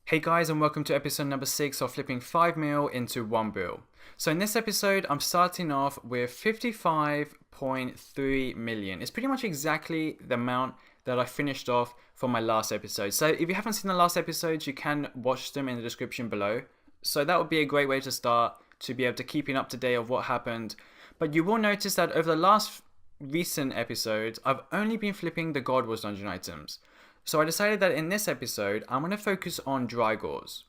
Hey guys, and welcome to episode number 6 of flipping 5 mil into 1 bill. So in this episode, I'm starting off with 55.3 million. It's pretty much exactly the amount that I finished off from my last episode. So if you haven't seen the last episodes, you can watch them in the description below. So that would be a great way to start to be able to keep up to date of what happened. But you will notice that over the last recent episodes, I've only been flipping the God Wars dungeon items. So I decided that in this episode, I'm going to focus on Drygores.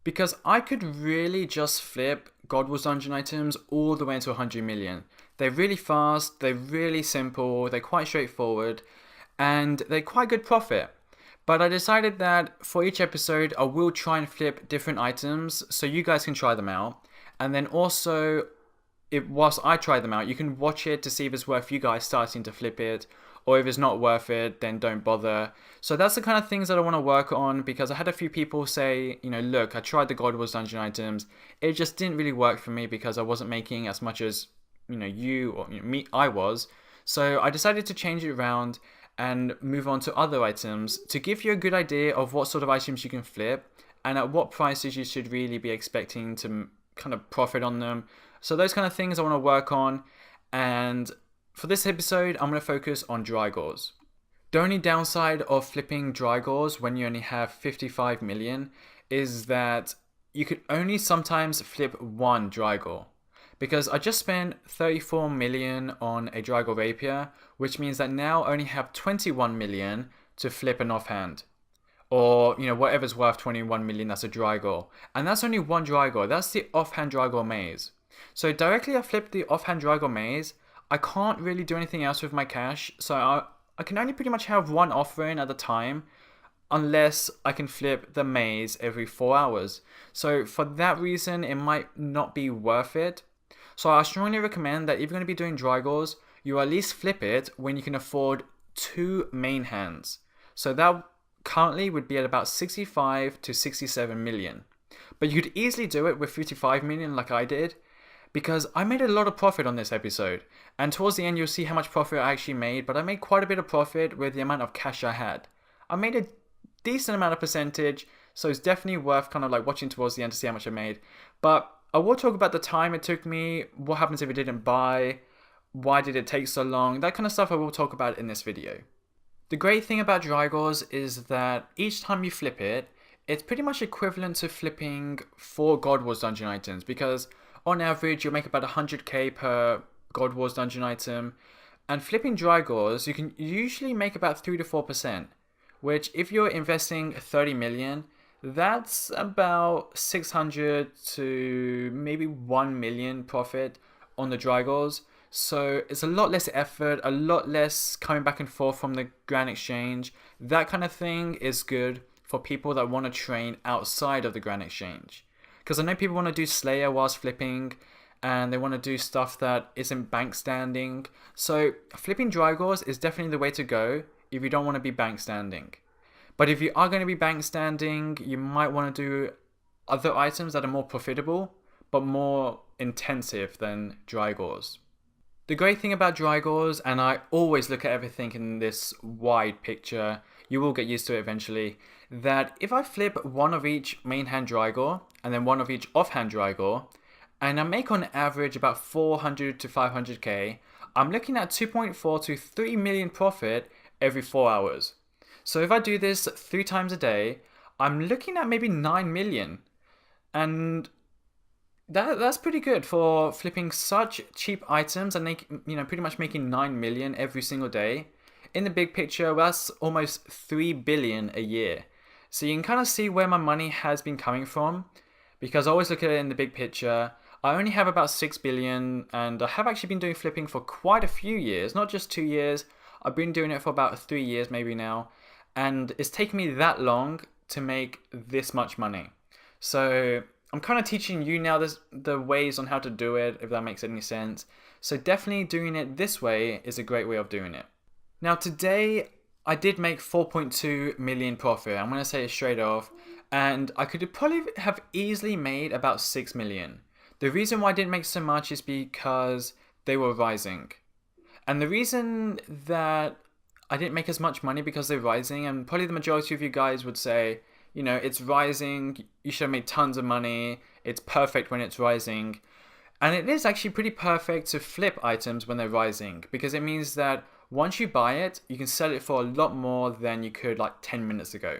Because I could really just flip God Wars dungeon items all the way into 100 million. They're really fast, they're really simple, they're quite straightforward, and they're quite good profit. But I decided that for each episode, I will try and flip different items so you guys can try them out. And then also, whilst I try them out, you can watch it to see if it's worth you guys starting to flip it, or if it's not worth it, then don't bother. So that's the kind of things that I want to work on, because I had a few people say, look, I tried the God Wars dungeon items, it just didn't really work for me because I wasn't making as much as you or me I was. So I decided to change it around and move on to other items to give you a good idea of what sort of items you can flip and at what prices you should really be expecting to kind of profit on them. So those kind of things I want to work on. And for this episode, I'm going to focus on Drygores. The only downside of flipping Drygores when you only have 55 million is that you could only sometimes flip one Drygore. Because I just spent 34 million on a Drygore Rapier, which means that now I only have 21 million to flip an offhand. Or, whatever's worth 21 million, that's a Drygore. And that's only one Drygore, that's the offhand Drygore maze. So directly I flipped the offhand Drygore maze, I can't really do anything else with my cash, so I can only pretty much have one offering at a time unless I can flip the maze every 4 hours. So for that reason, it might not be worth it. So I strongly recommend that if you're going to be doing Drygores, you at least flip it when you can afford 2 main hands. So that currently would be at about 65 to 67 million. But you could easily do it with 55 million like I did, because I made a lot of profit on this episode. And towards the end, you'll see how much profit I actually made, but I made quite a bit of profit with the amount of cash I had. I made a decent amount of percentage, so it's definitely worth kind of like watching towards the end to see how much I made. But I will talk about the time it took me, what happens if it didn't buy, why did it take so long, that kind of stuff I will talk about in this video. The great thing about Drygores is that each time you flip it, it's pretty much equivalent to flipping 4 God Wars dungeon items, because on average, you'll make about 100k per God Wars dungeon item. And flipping Drygores, you can usually make about 3 to 4%, which if you're investing 30 million, that's about 600 to maybe 1 million profit on the Drygores. So it's a lot less effort, a lot less coming back and forth from the Grand Exchange. That kind of thing is good for people that want to train outside of the Grand Exchange. Because I know people want to do Slayer whilst flipping, and they want to do stuff that isn't bank standing. So flipping Drygores is definitely the way to go if you don't want to be bank standing. But if you are going to be bank standing, you might want to do other items that are more profitable, but more intensive than Drygores. The great thing about Drygores, and I always look at everything in this wide picture, you will get used to it eventually, that if I flip one of each main hand Drygore and then one of each offhand Drygore, and I make on average about 400 to 500k, I'm looking at 2.4 to 3 million profit every 4 hours. So if I do this 3 times a day, I'm looking at maybe 9 million. And that's pretty good for flipping such cheap items and pretty much making 9 million every single day. In the big picture, that's almost 3 billion a year. So you can kind of see where my money has been coming from, because I always look at it in the big picture. I only have about 6 billion, and I have actually been doing flipping for quite a few years, not just 2 years. I've been doing it for about 3 years maybe now, and it's taken me that long to make this much money. So I'm kind of teaching you now the ways on how to do it, if that makes any sense. So definitely doing it this way is a great way of doing it. Now today, I did make 4.2 million profit. I'm going to say it straight off. And I could probably have easily made about 6 million. The reason why I didn't make so much is because they were rising. And the reason that I didn't make as much money because they're rising, and probably the majority of you guys would say, you know, it's rising, you should have made tons of money, it's perfect when it's rising. And it is actually pretty perfect to flip items when they're rising, because it means that once you buy it, you can sell it for a lot more than you could like 10 minutes ago.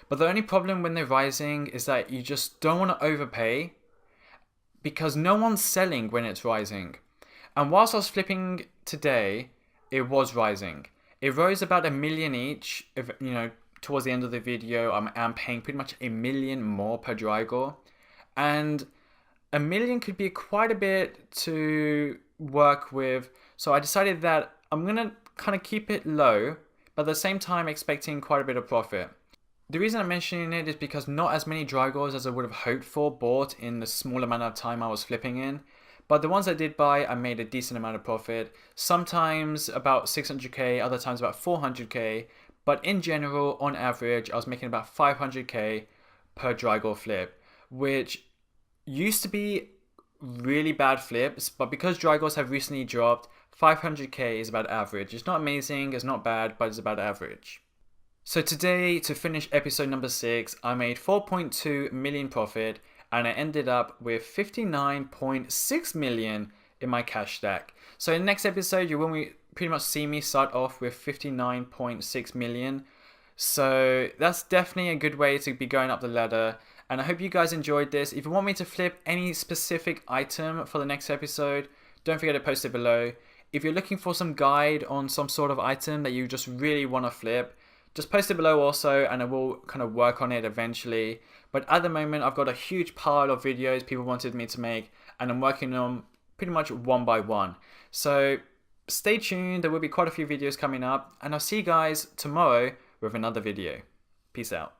But the only problem when they're rising is that you just don't want to overpay, because no one's selling when it's rising. And whilst I was flipping today, it was rising. It rose about 1 million each. If you know, towards the end of the video, I'm paying pretty much 1 million more per Drygor, and 1 million could be quite a bit to work with. So I decided that I'm gonna kind of keep it low, but at the same time expecting quite a bit of profit. The reason I'm mentioning it is because not as many Drygors as I would have hoped for bought in the small amount of time I was flipping in. But the ones I did buy, I made a decent amount of profit. Sometimes about 600k, other times about 400k. But in general, on average, I was making about 500k per Drygor flip, which used to be really bad flips. But because Drygors have recently dropped, 500k is about average. It's not amazing, it's not bad, but it's about average. So today, to finish episode number 6, I made 4.2 million profit, and I ended up with 59.6 million in my cash stack. So in the next episode, you will pretty much see me start off with 59.6 million. So that's definitely a good way to be going up the ladder. And I hope you guys enjoyed this. If you want me to flip any specific item for the next episode, don't forget to post it below. If you're looking for some guide on some sort of item that you just really want to flip, just post it below also, and I will kind of work on it eventually. But at the moment, I've got a huge pile of videos people wanted me to make, and I'm working on pretty much one by one. So stay tuned, there will be quite a few videos coming up, and I'll see you guys tomorrow with another video. Peace out.